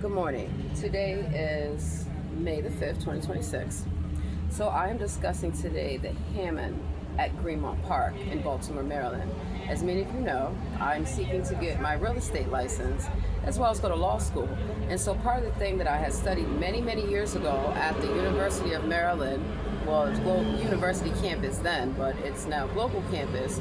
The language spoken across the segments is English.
Good morning. Today is May the 5th, 2026. So I am discussing today the Hammond at Greenmont Park in Baltimore, Maryland. As many of you know, I'm seeking to get my real estate license as well as go to law school. And so part of the thing that I had studied many, many years ago at the University of Maryland, well, it's global university campus then, but it's now global campus,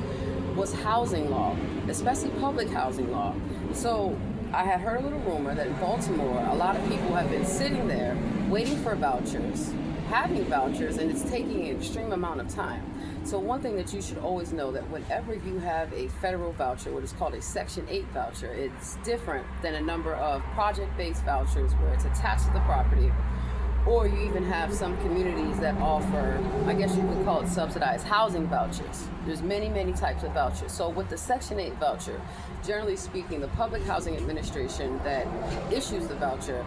was housing law, especially public housing law. So I had heard a little rumor that in Baltimore, a lot of people have been sitting there waiting for vouchers, having vouchers, and it's taking an extreme amount of time. So one thing that you should always know that whenever you have a federal voucher, what is called a Section 8 voucher, it's different than a number of project-based vouchers where it's attached to the property, or you even have some communities that offer, I guess you could call it subsidized housing vouchers. There's many, many types of vouchers. So with the Section 8 voucher, generally speaking, the Public Housing Administration that issues the voucher,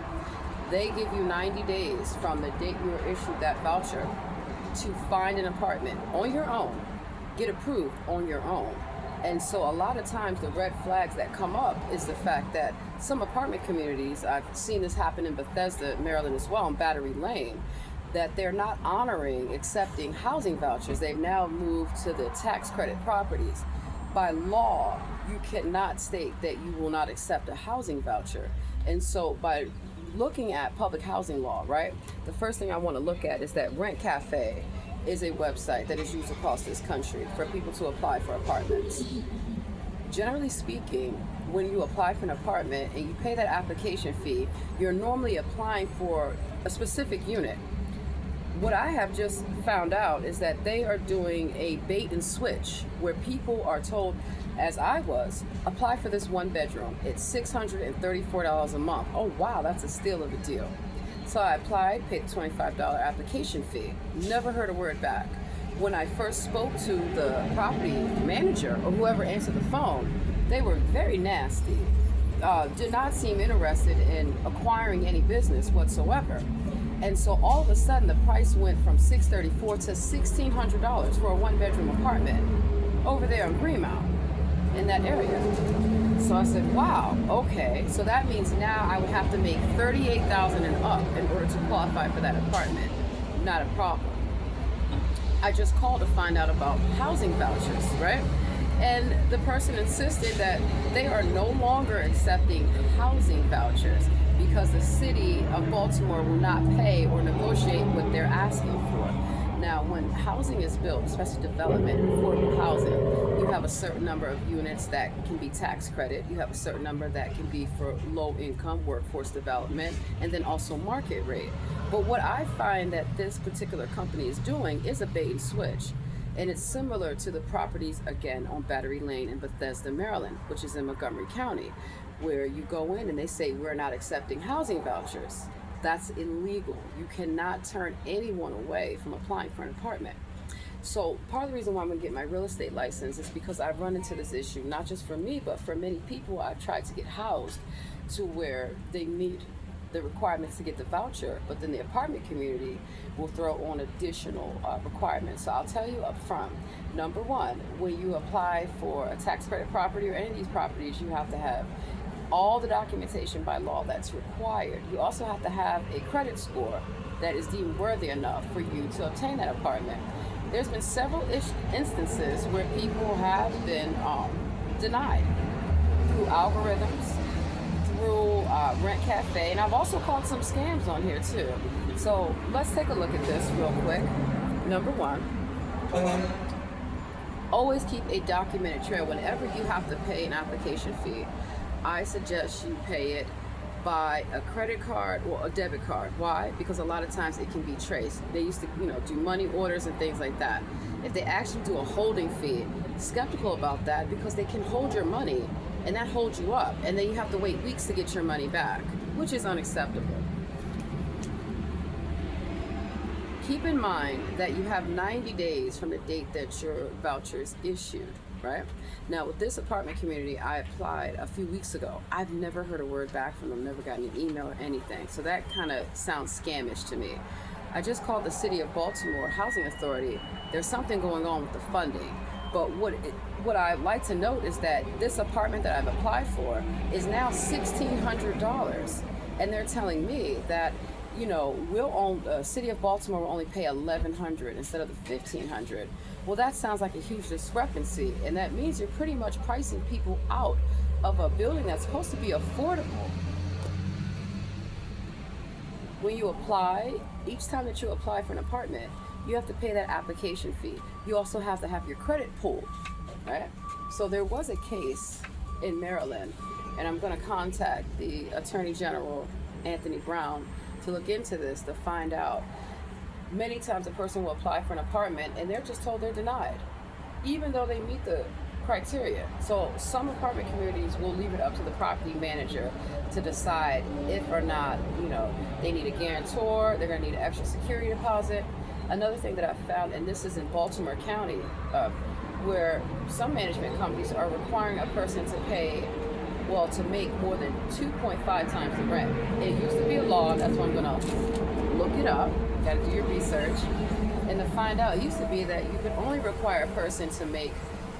they give you 90 days from the date you were issued that voucher to find an apartment on your own, get approved on your own. And so a lot of times the red flags that come up is the fact that some apartment communities, I've seen this happen in Bethesda, Maryland as well, in Battery Lane, that they're not honoring accepting housing vouchers. They've now moved to the tax credit properties. By law, you cannot state that you will not accept a housing voucher. And so by looking at public housing law, right, the first thing I want to look at is that Rent Cafe is a website that is used across this country for people to apply for apartments. Generally speaking, when you apply for an apartment and you pay that application fee, you're normally applying for a specific unit. What I have just found out is that they are doing a bait and switch where people are told, as I was, apply for this one bedroom. It's $634 a month. Oh wow, that's a steal of a deal. So I applied, paid the $25 application fee, never heard a word back. When I first spoke to the property manager or whoever answered the phone, they were very nasty, did not seem interested in acquiring any business whatsoever. And so all of a sudden the price went from $634 to $1,600 for a one-bedroom apartment over there in Greenmount, in that area. So I said, wow, okay, so that means now I would have to make $38,000 and up in order to qualify for that apartment. Not a problem. I just called to find out about housing vouchers, right? And the person insisted that they are no longer accepting housing vouchers because the city of Baltimore will not pay or negotiate what they're asking for. Now, when housing is built, especially development, affordable housing, you have a certain number of units that can be tax credit. You have a certain number that can be for low income workforce development, and then also market rate. But what I find that this particular company is doing is a bait and switch. And it's similar to the properties, again, on Battery Lane in Bethesda, Maryland, which is in Montgomery County, where you go in and they say, we're not accepting housing vouchers. That's illegal. You cannot turn anyone away from applying for an apartment. So part of the reason why I'm going to get my real estate license is because I've run into this issue, not just for me, but for many people. I've tried to get housed to where they meet the requirements to get the voucher, but then the apartment community will throw on additional requirements. So I'll tell you up front, number one, when you apply for a tax credit property or any of these properties, you have to have all the documentation by law that's required. You also have to have a credit score that is deemed worthy enough for you to obtain that apartment. There's been several instances where people have been denied through algorithms, through Rent Cafe, and I've also caught some scams on here too. So let's take a look at this real quick. Number one, always keep a documented trail. Whenever you have to pay an application fee, I suggest you pay it by a credit card or a debit card. Why? Because a lot of times it can be traced. They used to, do money orders and things like that. If they actually do a holding fee, skeptical about that because they can hold your money and that holds you up. And then you have to wait weeks to get your money back, which is unacceptable. Keep in mind that you have 90 days from the date that your voucher is issued, right? Now with this apartment community, I applied a few weeks ago. I've never heard a word back from them, never gotten an email or anything. So that kind of sounds scamish to me. I just called the City of Baltimore Housing Authority. There's something going on with the funding. But what I'd like to note is that this apartment that I've applied for is now $1,600, and they're telling me that, we'll own city of Baltimore will only pay $1,100 instead of the $1,500. Well, that sounds like a huge discrepancy, and that means you're pretty much pricing people out of a building that's supposed to be affordable. When you apply, each time that you apply for an apartment, you have to pay that application fee. You also have to have your credit pulled, right? So there was a case in Maryland, and I'm going to contact the Attorney General, Anthony Brown, to look into this to find out. Many times a person will apply for an apartment and they're just told they're denied, even though they meet the criteria. So some apartment communities will leave it up to the property manager to decide if or not, they need a guarantor, they're going to need an extra security deposit. Another thing that I found, and this is in Baltimore County, where some management companies are requiring a person to to make more than 2.5 times the rent. It used to be a law, that's why I'm gonna look it up, you gotta do your research, and to find out, it used to be that you could only require a person to make,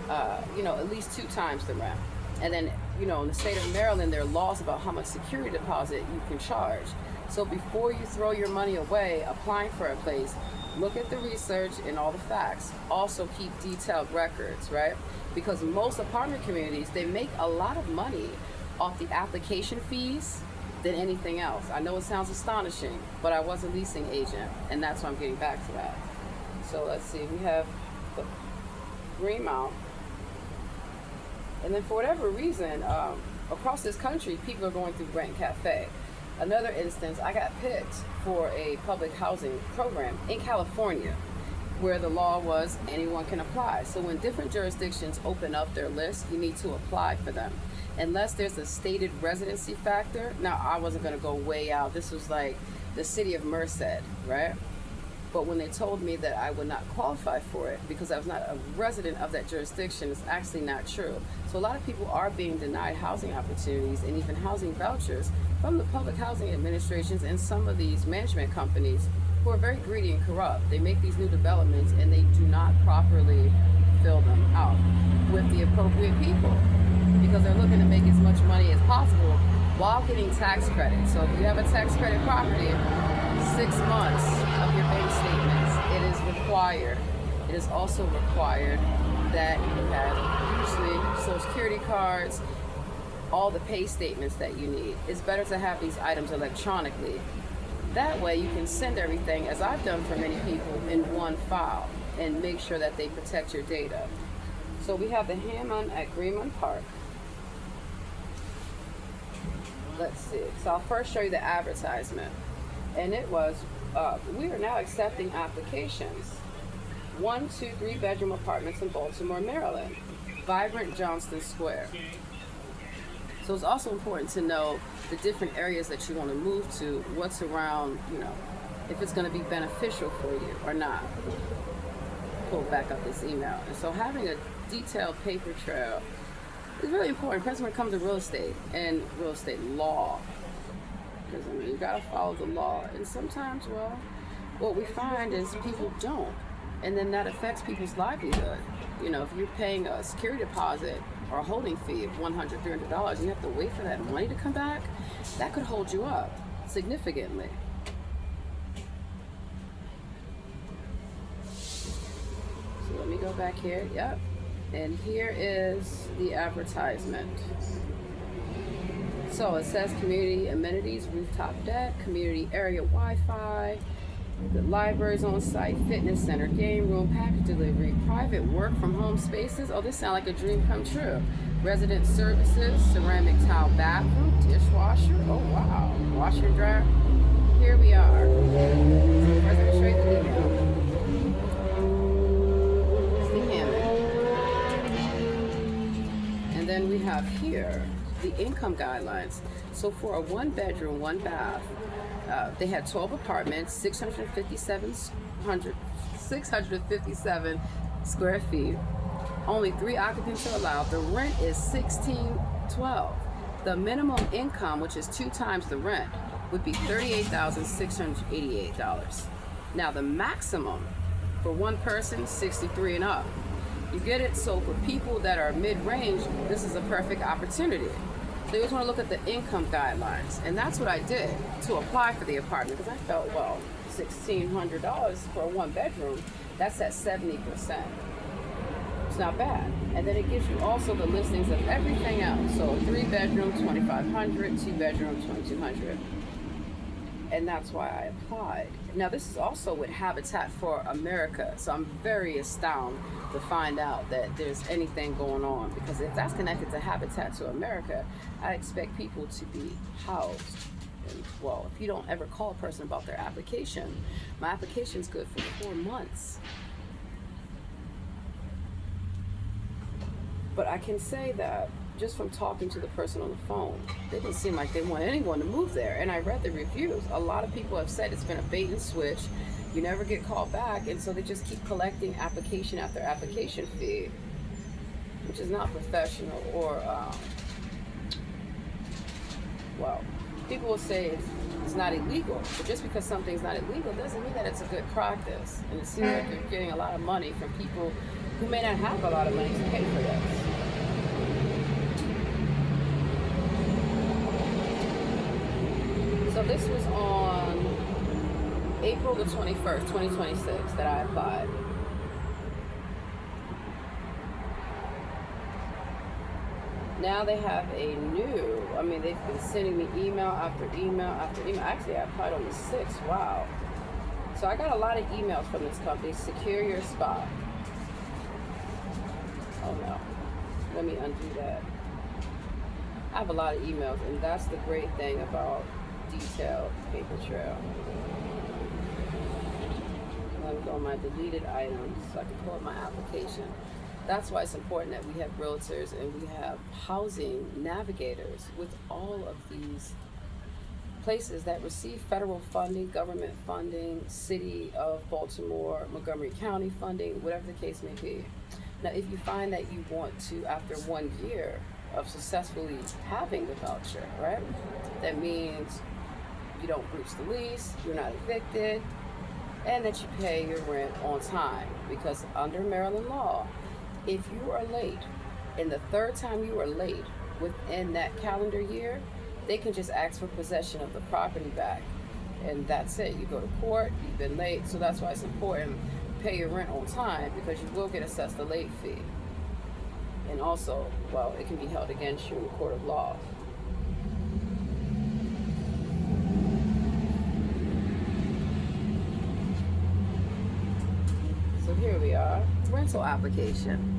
at least 2 times the rent. And then, in the state of Maryland, there are laws about how much security deposit you can charge. So before you throw your money away applying for a place, look at the research and all the facts. Also keep detailed records, right? Because most apartment communities, they make a lot of money off the application fees than anything else. I know it sounds astonishing, but I was a leasing agent, and that's why I'm getting back to that. So let's see, we have the Greenmount. And then for whatever reason, across this country, people are going through Rent Cafe. Another instance, I got picked for a public housing program in California, where the law was anyone can apply. So when different jurisdictions open up their list, you need to apply for them. Unless there's a stated residency factor. Now, I wasn't gonna go way out. This was like the city of Merced, right? But when they told me that I would not qualify for it because I was not a resident of that jurisdiction, it's actually not true. So a lot of people are being denied housing opportunities and even housing vouchers from the public housing administrations and some of these management companies who are very greedy and corrupt. They make these new developments and they do not properly fill them out with the appropriate people because they're looking to make as much money as possible while getting tax credit. So if you have a tax credit property, 6 months of your bank statements, it is required. It is also required that you have usually Social Security cards, all the pay statements that you need. It's better to have these items electronically. That way you can send everything, as I've done for many people, in one file and make sure that they protect your data. So we have the Hammond at Greenmount Park. Let's see. So I'll first show you the advertisement. And it was, we are now accepting applications. 1, 2, 3 bedroom apartments in Baltimore, Maryland. Vibrant Johnston Square. So it's also important to know the different areas that you want to move to, what's around, if it's going to be beneficial for you or not. Pull back up this email. And so having a detailed paper trail is really important, especially when it comes to real estate and real estate law. Because, you got to follow the law. And sometimes, what we find is people don't. And then that affects people's livelihood. If you're paying a security deposit or a holding fee of $100, $300, and you have to wait for that money to come back, that could hold you up significantly. So let me go back here. Yep. And here is the advertisement. So it says community amenities, rooftop deck, community area Wi-Fi, the libraries on site, fitness center, game room, package delivery, private work from home spaces. Oh, this sounds like a dream come true. Resident services, ceramic tile bathroom, dishwasher. Oh wow, washer and dryer. Here we are. So first, let me show you the email. It's the Hammond. And then we have here the income guidelines. So for a 1-bedroom, 1-bath, they had 12 apartments, 657 square feet. Only 3 occupants are allowed. The rent is $1,612. The minimum income, which is 2 times the rent, would be $38,688. Now the maximum for one person, 63 and up. You get it? So for people that are mid-range, this is a perfect opportunity. So you just want to look at the income guidelines. And that's what I did to apply for the apartment, because I felt, well, $1,600 for a one bedroom, that's at 70%. It's not bad. And then it gives you also the listings of everything else. So 3 bedroom, 2,500, 2 bedroom, 2,200. And that's why I applied. Now this is also with Habitat for America, so I'm very astounded to find out that there's anything going on, because if that's connected to Habitat to America, I expect people to be housed. And, well, if you don't ever call a person about their application, my application's good for 4 months. But I can say that just from talking to the person on the phone, they didn't seem like they want anyone to move there. And I read the reviews. A lot of people have said it's been a bait and switch. You never get called back, and so they just keep collecting application after application fee, which is not professional or, well, people will say it's not illegal, but just because something's not illegal doesn't mean that it's a good practice. And it seems like you're getting a lot of money from people who may not have a lot of money to pay for this. So this was on April the 21st, 2026 that I applied. Now they have a new, they've been sending me email after email after email. Actually, I applied on the 6th, wow. So I got a lot of emails from this company, secure your spot. Oh no, let me undo that. I have a lot of emails, and that's the great thing about detailed paper trail. Let me go on my deleted items so I can pull up my application. That's why it's important that we have realtors and we have housing navigators with all of these places that receive federal funding, government funding, City of Baltimore, Montgomery County funding, whatever the case may be. Now, if you find that you want to, after 1 year of successfully having the voucher, right? That means you don't breach the lease, you're not evicted, and that you pay your rent on time. Because under Maryland law, if you are late, and the third time you are late within that calendar year, they can just ask for possession of the property back. And that's it. You go to court, you've been late, so that's why it's important to pay your rent on time, because you will get assessed a late fee. And also, well, it can be held against you in the court of law. So here we are, rental application.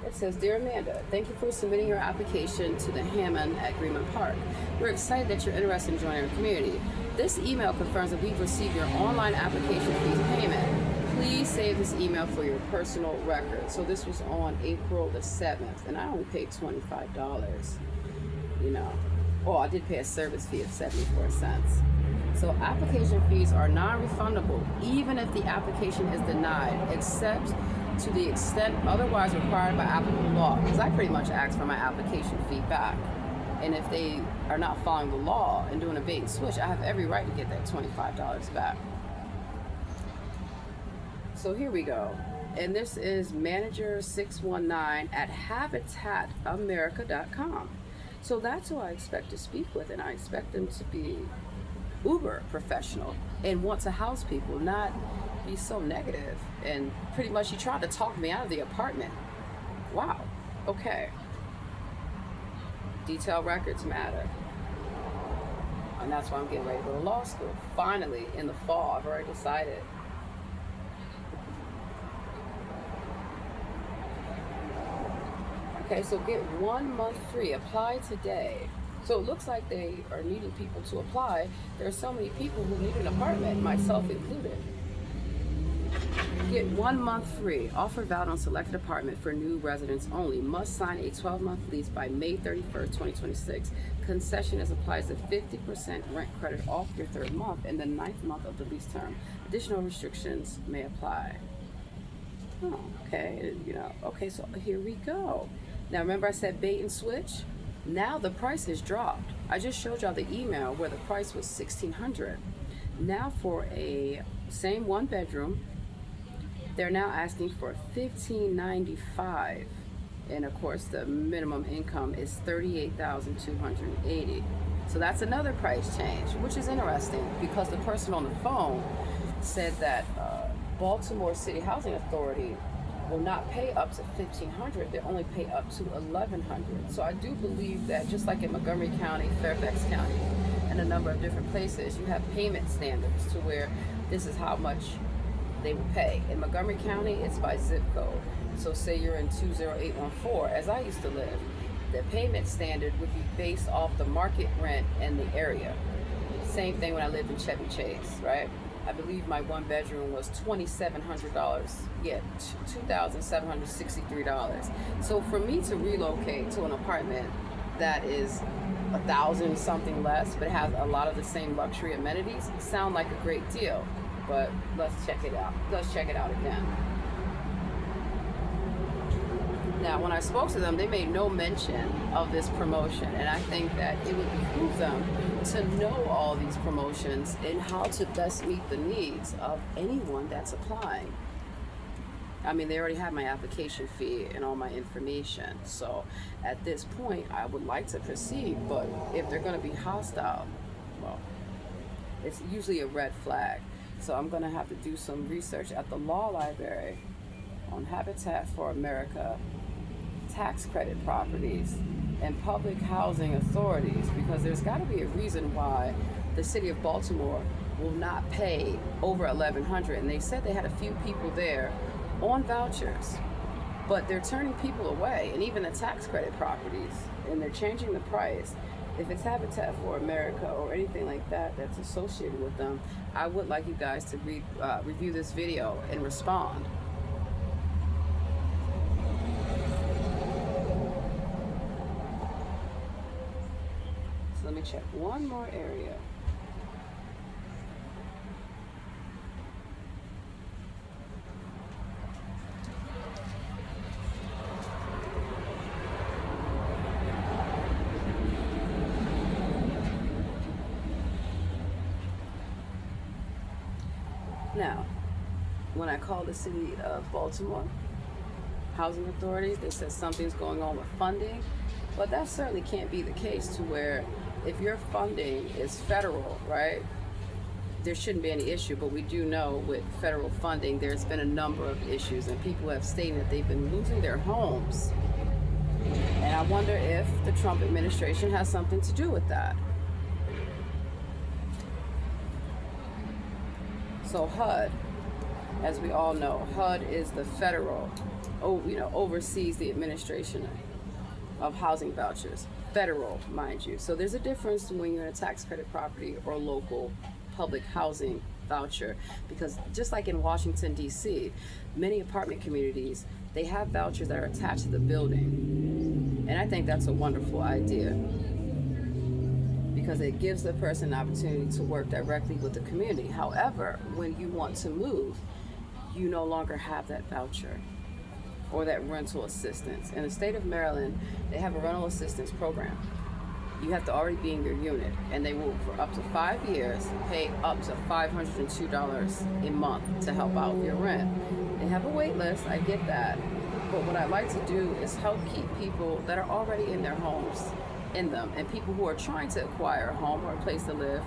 It says, Dear Amanda, thank you for submitting your application to the Hammond at Greenman Park. We're excited that you're interested in joining our community. This email confirms that we've received your online application fees payment. Please save this email for your personal record. So this was on April the 7th, and I only paid $25, Oh, I did pay a service fee of 74 cents. So application fees are non-refundable, even if the application is denied, except to the extent otherwise required by applicable law. Because I pretty much asked for my application fee back. And if they are not following the law and doing a bait and switch, I have every right to get that $25 back. So here we go. And this is manager619 at habitatamerica.com. So that's who I expect to speak with, and I expect them to be uber professional and want to house people, not be so negative. And pretty much he tried to talk me out of the apartment. Wow. Okay. Detailed records matter. And that's why I'm getting ready to go to law school. Finally, in the fall, I've already decided. Okay, so get 1 month free. Apply today. So it looks like they are needing people to apply. There are so many people who need an apartment, myself included. Get 1 month free. Offer valid on selected apartment for new residents only. Must sign a 12-month lease by May 31st, 2026. Concession is applies to 50% rent credit off your third month and the 9th month of the lease term. Additional restrictions may apply. Oh, okay, okay, so here we go. Now remember I said bait and switch? Now the price has dropped. I just showed y'all the email where the price was $1,600. Now for a same 1 bedroom, They're now asking for $15.95, and of course the minimum income is $38,280. So that's another price change, which is interesting because the person on the phone said that Baltimore City Housing Authority will not pay up to $1,500. They only pay up to $1,100. So I do believe that just like in Montgomery County, Fairfax County, and a number of different places, you have payment standards to where this is how much they will pay. In Montgomery County, it's by zip code. So say you're in 20814, as I used to live, the payment standard would be based off the market rent and the area. Same thing when I lived in Chevy Chase, right? I believe my one bedroom was $2,700. Yeah, $2,763. So for me to relocate to an apartment that is $1,000 something less, but has a lot of the same luxury amenities, sound like a great deal. But let's check it out. Let's check it out again. Now, when I spoke to them, they made no mention of this promotion, and I think that it would behoove them to know all these promotions and how to best meet the needs of anyone that's applying. I mean, they already have my application fee and all my information, so at this point, I would like to proceed, but if they're going to be hostile, well, it's usually a red flag. So I'm going to have to do some research at the law library on Habitat for America, tax credit properties, and public housing authorities, because there's got to be a reason why the city of Baltimore will not pay over $1,100. And they said they had a few people there on vouchers, but they're turning people away, and even the tax credit properties, and they're changing the price. If it's Habitat for America or anything like that that's associated with them, I would like you guys to review this video and respond. So let me check one more area. Now, when I called the city of Baltimore Housing Authority, they said something's going on with funding, but that certainly can't be the case to where if your funding is federal, right, there shouldn't be any issue. But we do know with federal funding, there's been a number of issues, and people have stated that they've been losing their homes. And I wonder if the Trump administration has something to do with that. So HUD, as we all know, HUD is the federal, oversees the administration of housing vouchers. Federal, mind you. So there's a difference when you're in a tax credit property or local public housing voucher, because just like in Washington, D.C., many apartment communities, they have vouchers that are attached to the building. And I think that's a wonderful idea, because it gives the person an opportunity to work directly with the community. However, when you want to move, you no longer have that voucher or that rental assistance. In the state of Maryland, they have a rental assistance program. You have to already be in your unit, and they will, for up to 5 years, pay up to $502 a month to help out your rent. They have a wait list, I get that, but what I like to do is help keep people that are already in their homes in them, and people who are trying to acquire a home or a place to live.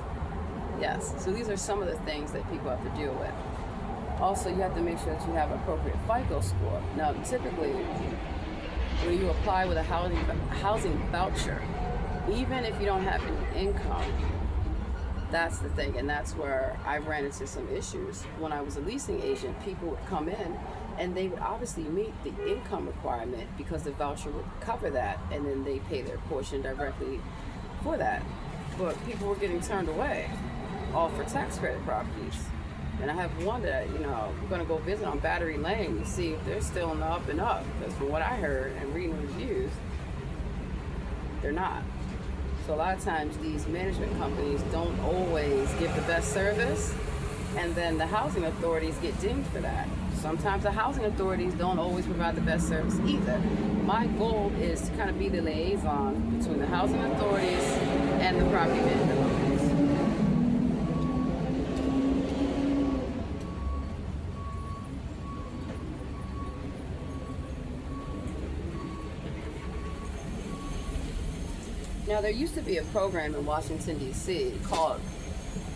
Yes, so these are some of the things that people have to deal with. Also, you have to make sure that you have appropriate FICO score. Now, typically, when you apply with a housing voucher, even if you don't have any income, that's the thing, and that's where I ran into some issues. When I was a leasing agent, people would come in and they would obviously meet the income requirement because the voucher would cover that, and then they pay their portion directly for that. But people were getting turned away, all for tax credit properties. And I have one that, we're going to go visit on Battery Lane and see if they're still in the up and up, because from what I heard and reading reviews, they're not. So a lot of times these management companies don't always give the best service, and then the housing authorities get dinged for that. Sometimes the housing authorities don't always provide the best service either. My goal is to kind of be the liaison between the housing authorities and the property management companies. Now, there used to be a program in Washington, D.C. called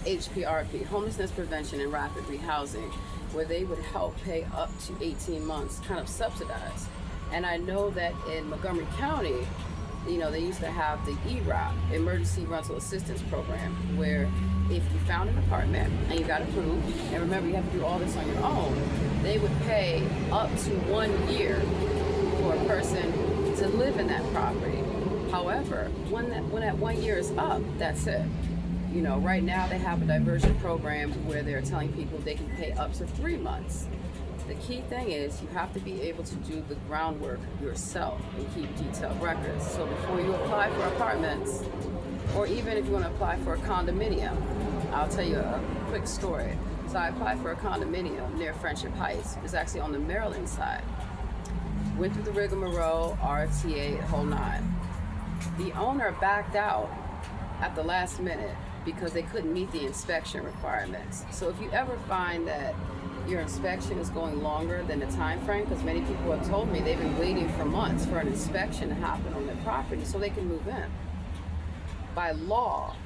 HPRP, Homelessness Prevention and Rapid Rehousing, where they would help pay up to 18 months, kind of subsidized. And I know that in Montgomery County, they used to have the ERAP, Emergency Rental Assistance Program, where if you found an apartment and you got approved, and remember you have to do all this on your own, they would pay up to 1 year for a person to live in that property. However, when that 1 year is up, that's it. Right now they have a diversion program where they're telling people they can pay up to 3 months. The key thing is you have to be able to do the groundwork yourself and keep detailed records. So before you apply for apartments, or even if you want to apply for a condominium, I'll tell you a quick story. So I applied for a condominium near Friendship Heights. It's actually on the Maryland side. Went through the rigmarole, RTA, whole nine. The owner backed out at the last minute because they couldn't meet the inspection requirements. So if you ever find that your inspection is going longer than the time frame, because many people have told me they've been waiting for months for an inspection to happen on their property so they can move in. By law,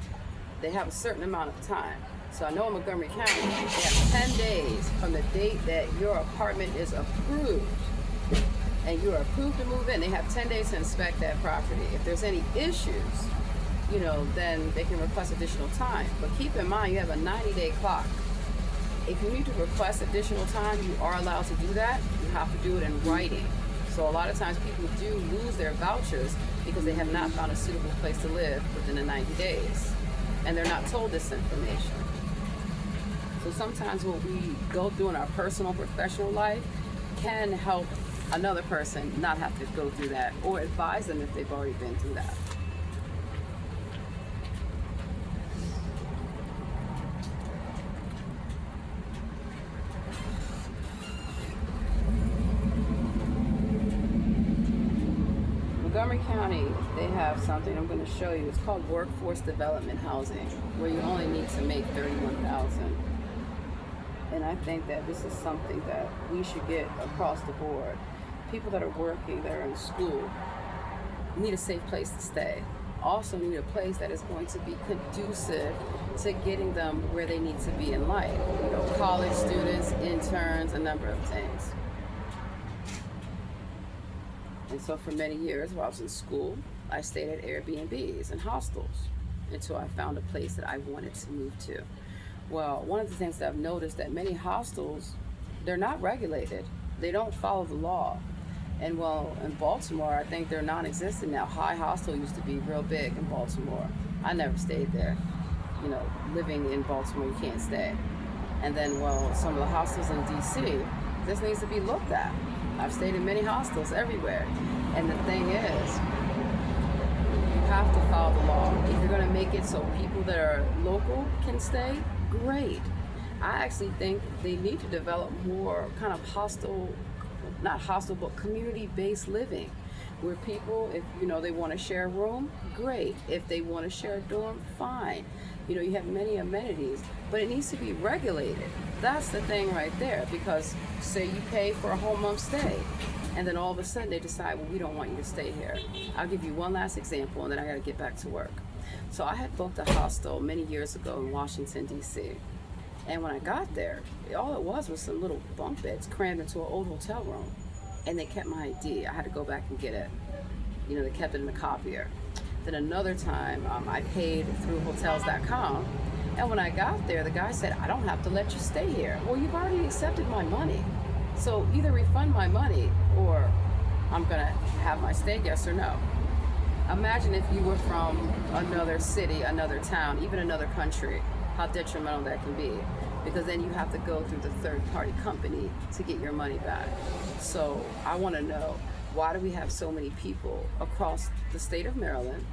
they have a certain amount of time. So I know in Montgomery County, they have 10 days from the date that your apartment is approved and you're approved to move in. They have 10 days to inspect that property. If there's any issues, then they can request additional time. But keep in mind, you have a 90-day clock. If you need to request additional time, you are allowed to do that. You have to do it in writing. So a lot of times people do lose their vouchers because they have not found a suitable place to live within the 90 days. And they're not told this information. So sometimes what we go through in our personal, professional life can help another person not have to go through that, or advise them if they've already been through that. Montgomery County, they have something I'm going to show you. It's called Workforce Development Housing, where you only need to make $31,000. And I think that this is something that we should get across the board. People that are working, that are in school, need a safe place to stay. Also need a place that is going to be conducive to getting them where they need to be in life. College students, interns, a number of things. And so for many years while I was in school, I stayed at Airbnbs and hostels until I found a place that I wanted to move to. Well, one of the things that I've noticed that many hostels, they're not regulated. They don't follow the law. And well, in Baltimore, I think they're non-existent now. High Hostel used to be real big in Baltimore. I never stayed there. Living in Baltimore, you can't stay. And then, well, some of the hostels in DC, this needs to be looked at. I've stayed in many hostels everywhere. And the thing is, you have to follow the law. If you're gonna make it so people that are local can stay, great. I actually think they need to develop more kind of not hostel, but community-based living, where people, if they want to share a room, great. If they want to share a dorm, fine. You have many amenities, but it needs to be regulated. That's the thing right there, because say you pay for a whole month stay, and then all of a sudden they decide, well, we don't want you to stay here. I'll give you one last example, and then I got to get back to work. So I had booked a hostel many years ago in Washington, D.C., and when I got there, all it was some little bunk beds crammed into an old hotel room. And they kept my ID. I had to go back and get it. They kept it in the copier. Then another time, I paid through hotels.com. And when I got there, the guy said, I don't have to let you stay here. Well, you've already accepted my money. So either refund my money or I'm going to have my stay, yes or no. Imagine if you were from another city, another town, even another country, how detrimental that can be, because then you have to go through the third-party company to get your money back. So I want to know, why do we have so many people across the state of Maryland,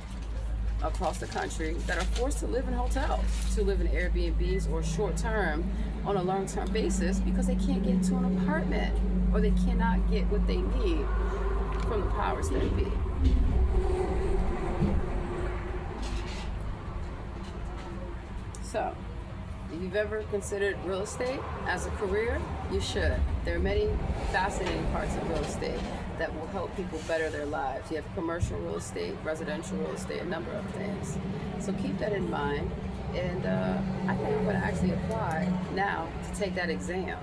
across the country, that are forced to live in hotels, to live in Airbnbs or short-term on a long-term basis because they can't get into an apartment, or they cannot get what they need from the powers that be. So If you've ever considered real estate as a career, you should. There are many fascinating parts of real estate that will help people better their lives. You have commercial real estate, residential real estate, a number of things. So keep that in mind. And I think I'm going to actually apply now to take that exam.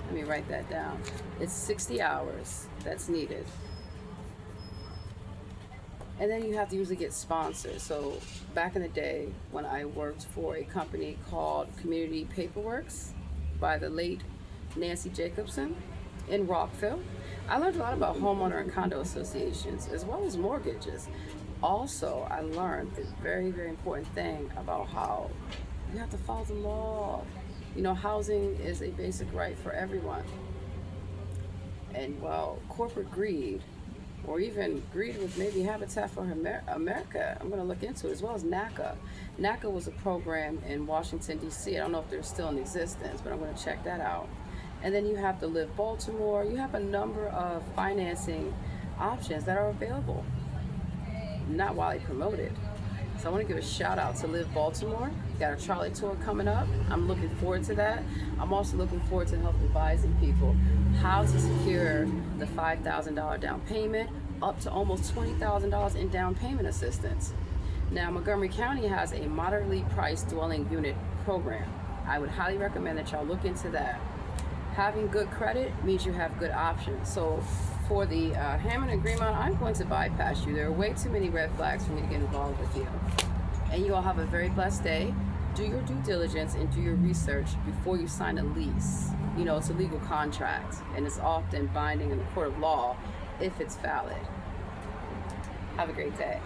Let me write that down. It's 60 hours that's needed. And then you have to usually get sponsored. So back in the day when I worked for a company called Community Paperworks by the late Nancy Jacobson in Rockville, I learned a lot about homeowner and condo associations as well as mortgages. Also, I learned this very, very important thing about how you have to follow the law. You know, housing is a basic right for everyone. And while corporate greed, or even greed with maybe Habitat for America, I'm going to look into, as well as NACA. NACA was a program in Washington, D.C. I don't know if they're still in existence, but I'm going to check that out. And then you have to Live Baltimore. You have a number of financing options that are available, not widely promoted. So I want to give a shout out to Live Baltimore. Got a Charlie tour coming up. I'm looking forward to that. I'm also looking forward to help advising people how to secure the $5,000 down payment up to almost $20,000 in down payment assistance. Now, Montgomery County has a moderately priced dwelling unit program. I would highly recommend that y'all look into that. Having good credit means you have good options. So for the Hammond and Greenmount, I'm going to bypass you. There are way too many red flags for me to get involved with you. And you all have a very blessed day. Do your due diligence and do your research before you sign a lease. You know, it's a legal contract and it's often binding in the court of law if it's valid. Have a great day.